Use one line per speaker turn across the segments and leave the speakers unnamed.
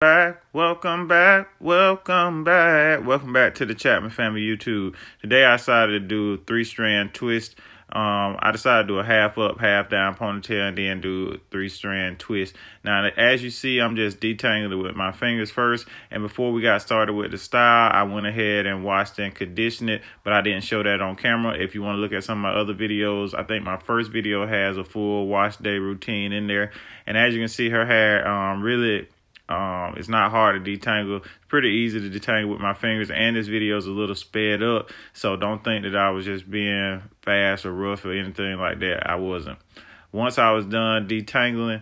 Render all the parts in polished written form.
Welcome back to the Chapman Family YouTube. Today I decided to do a 3-strand twist. I decided to do a half up, half down ponytail and then do a 3-strand twist. Now, as you see, I'm just detangling it with my fingers first. And before we got started with the style, I went ahead and washed and conditioned it, but I didn't show that on camera. If you want to look at some of my other videos, I think my first video has a full wash day routine in there. And as you can see, her hair really... it's not hard to detangle. It's pretty easy to detangle with my fingers, and this video is a little sped up, so don't think that I was just being fast or rough or anything like that. I wasn't. Once I was done detangling,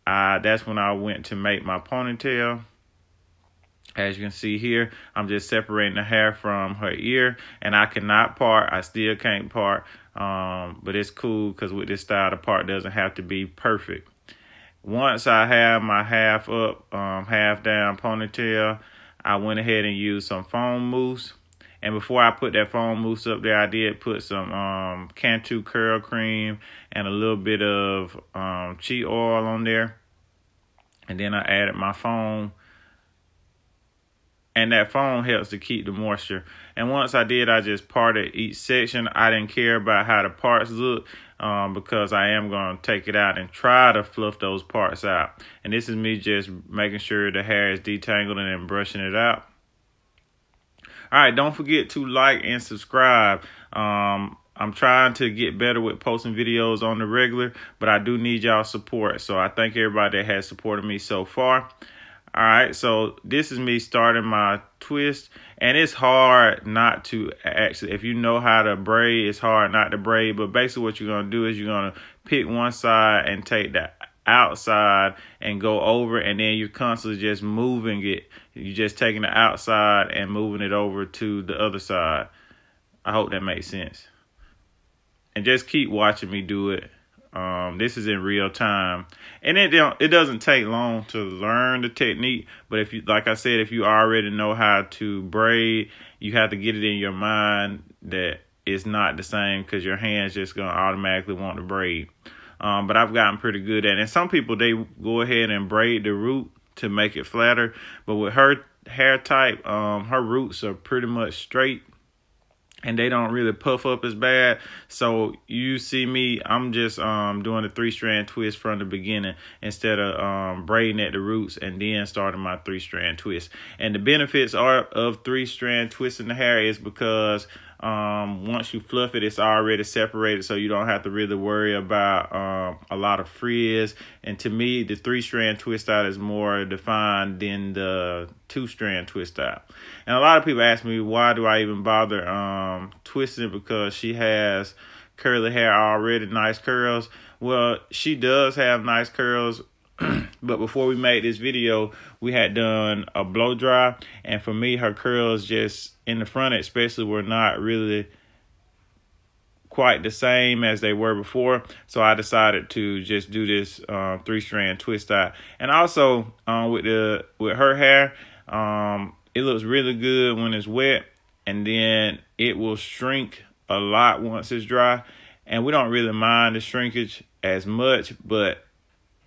that's when I went to make my ponytail. As you can see here, I'm just separating the hair from her ear, and I cannot part. I still can't part, but it's cool because with this style, the part doesn't have to be perfect. Once I have my half up, half down ponytail, I went ahead and used some foam mousse. And before I put that foam mousse up there, I did put some Cantu curl cream and a little bit of cheat oil on there. And then I added my foam. And that foam helps to keep the moisture. And once I did, I just parted each section. I didn't care about how the parts look because I am going to take it out and try to fluff those parts out. And this is me just making sure the hair is detangled and then brushing it out. All right, don't forget to like and subscribe. I'm trying to get better with posting videos on the regular, but I do need y'all support. So I thank everybody that has supported me so far. All right, so this is me starting my twist, and it's hard not to actually, if you know how to braid, it's hard not to braid, but basically what you're going to do is you're going to pick one side and take the outside and go over, and then you're constantly just moving it. You're just taking the outside and moving it over to the other side. I hope that makes sense. And just keep watching me do it. This is in real time, and it doesn't take long to learn the technique. But if you, like I said, if you already know how to braid, you have to get it in your mind that it's not the same because your hand's just gonna automatically want to braid. But I've gotten pretty good at it. And some people, they go ahead and braid the root to make it flatter. But with her hair type, her roots are pretty much straight, and they don't really puff up as bad. So you see me, I'm just doing a 3-strand twist from the beginning instead of braiding at the roots and then starting my 3-strand twist. And the benefits of 3-strand twisting the hair is because once you fluff it, it's already separated, so you don't have to really worry about a lot of frizz. And to me, the 3-strand twist out is more defined than the 2-strand twist out. And a lot of people ask me, why do I even bother twisting? Because she has curly hair already, nice curls. Well, she does have nice curls. But before we made this video, we had done a blow dry, and for me, her curls just in the front especially were not really quite the same as they were before. So I decided to just do this 3-strand twist out. And also with her hair, it looks really good when it's wet, and then it will shrink a lot once it's dry. And we don't really mind the shrinkage as much, but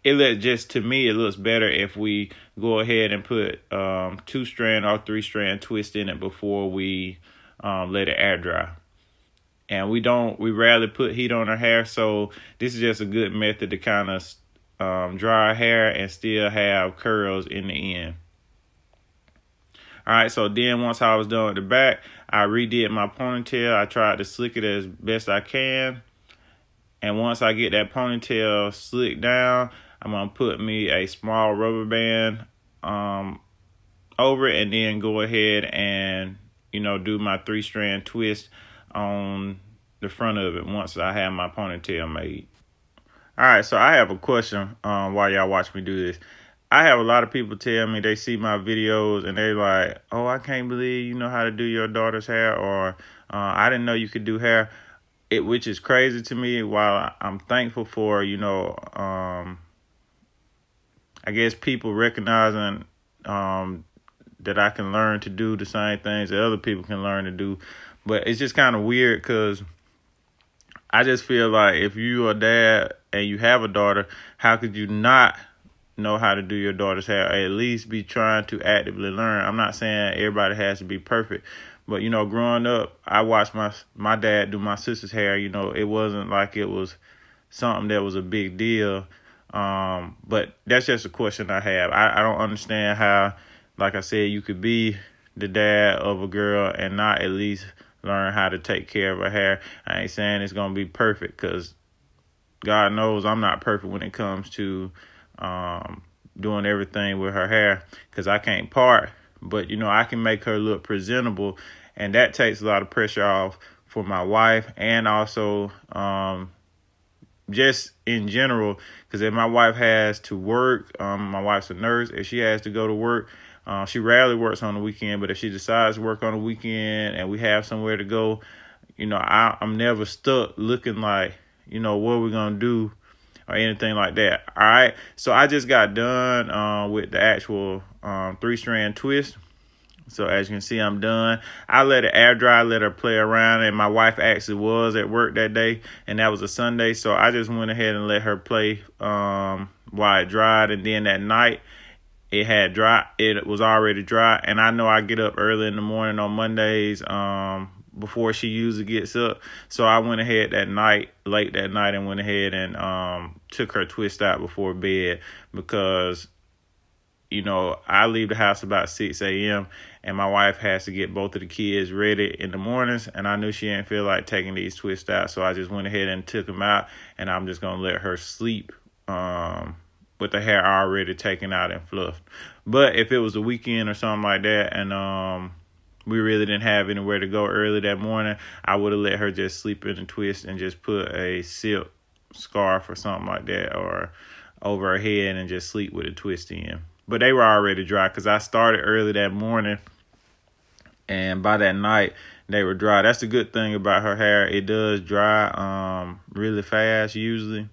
to me, it looks better if we go ahead and put 2-strand or 3-strand twist in it before we let it air dry. And we rarely put heat on our hair, so this is just a good method to kind of dry our hair and still have curls in the end. All right, so then once I was done with the back, I redid my ponytail. I tried to slick it as best I can. And once I get that ponytail slicked down, I'm going to put me a small rubber band over it, and then go ahead and, do my 3-strand twist on the front of it once I have my ponytail made. All right, so I have a question while y'all watch me do this. I have a lot of people tell me they see my videos and they're like, oh, I can't believe you know how to do your daughter's hair, or I didn't know you could do hair, which is crazy to me. While I'm thankful for, I guess people recognizing that I can learn to do the same things that other people can learn to do. But it's just kind of weird because I just feel like if you're a dad and you have a daughter, how could you not know how to do your daughter's hair, or at least be trying to actively learn. I'm not saying everybody has to be perfect, but, you know, growing up, I watched my dad do my sister's hair. You know, it wasn't like it was something that was a big deal. But that's just a question I have. I don't understand how, like I said, you could be the dad of a girl and not at least learn how to take care of her hair. I ain't saying it's going to be perfect, because God knows I'm not perfect when it comes to doing everything with her hair, because I can't part. But, you know, I can make her look presentable, and that takes a lot of pressure off for my wife, and also just in general, because if my wife has to work, my wife's a nurse, if she has to go to work, she rarely works on the weekend, but if she decides to work on the weekend and we have somewhere to go, you know, I'm never stuck looking like, you know, what we're going to do or anything like that. All right. So I just got done with the actual 3-strand twist. So as you can see, I'm done. I let it air dry, let her play around, and my wife actually was at work that day, and that was a Sunday. So I just went ahead and let her play while it dried, and then that night it had dry. It was already dry, and I know I get up early in the morning on Mondays before she usually gets up. So I went ahead late that night, and went ahead and took her twist out before bed, because, you know, I leave the house about 6 a.m. and my wife has to get both of the kids ready in the mornings, and I knew she didn't feel like taking these twists out, so I just went ahead and took them out, and I'm just going to let her sleep with the hair already taken out and fluffed. But if it was a weekend or something like that, and we really didn't have anywhere to go early that morning, I would have let her just sleep in the twist and just put a silk scarf or something like that or over her head and just sleep with a twist in. But they were already dry, because I started early that morning, and by that night they were dry. That's the good thing about her hair. It does dry really fast usually,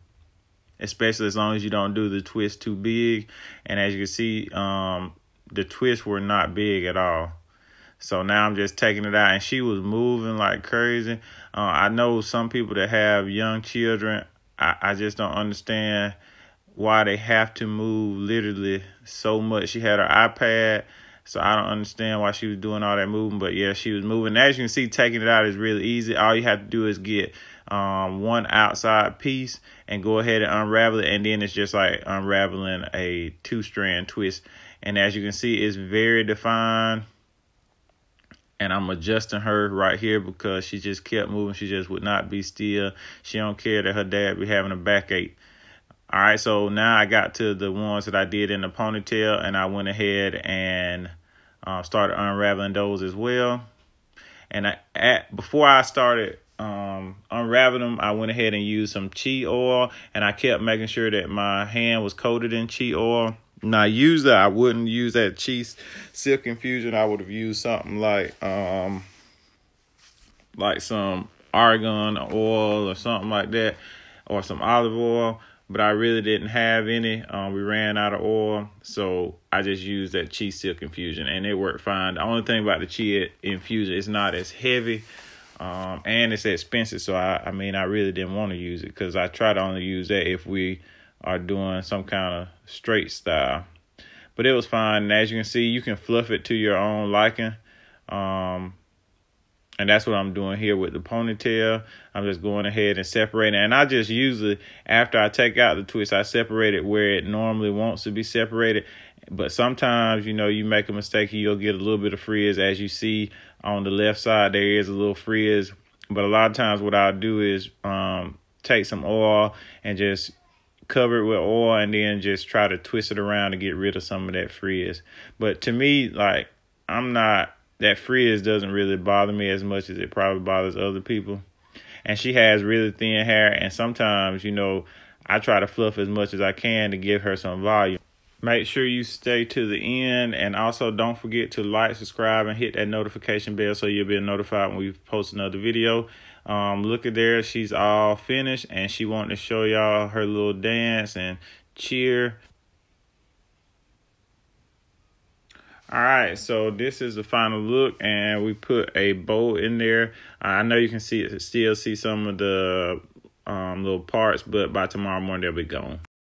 especially as long as you don't do the twist too big. And as you can see, the twists were not big at all. So now I'm just taking it out, and she was moving like crazy. I know some people that have young children, I just don't understand why they have to move literally so much. She had her iPad, so I don't understand why she was doing all that moving. But yeah, she was moving. As you can see, taking it out is really easy. All you have to do is get one outside piece and go ahead and unravel it, and then it's just like unraveling a 2-strand twist. And as you can see, it's very defined. And I'm adjusting her right here because she just kept moving. She just would not be still. She don't care that her dad be having a backache. All right, so now I got to the ones that I did in the ponytail, and I went ahead and started unraveling those as well. And before I started unraveling them, I went ahead and used some chi oil, and I kept making sure that my hand was coated in chi oil. Now, usually I wouldn't use that chi silk infusion. I would have used something like some argan oil or something like that, or some olive oil. But I really didn't have any. We ran out of oil, so I just used that chi silk infusion, and it worked fine. The only thing about the chi infusion, it's not as heavy, and it's expensive. So I mean, I really didn't want to use it, because I try to only use that if we are doing some kind of straight style. But it was fine. And as you can see, you can fluff it to your own liking. And that's what I'm doing here with the ponytail. I'm just going ahead and separating. And I just usually, after I take out the twist, I separate it where it normally wants to be separated. But sometimes, you know, you make a mistake, you'll get a little bit of frizz. As you see on the left side, there is a little frizz. But a lot of times what I'll do is take some oil and just cover it with oil, and then just try to twist it around to get rid of some of that frizz. But to me, like, that frizz doesn't really bother me as much as it probably bothers other people. And she has really thin hair, and sometimes, you know, I try to fluff as much as I can to give her some volume. Make sure you stay to the end, and also don't forget to like, subscribe, and hit that notification bell so you'll be notified when we post another video. Look at there, she's all finished, and she wanted to show y'all her little dance and cheer. All right, so this is the final look, and we put a bow in there. I know you can still see some of the little parts, but by tomorrow morning they'll be gone.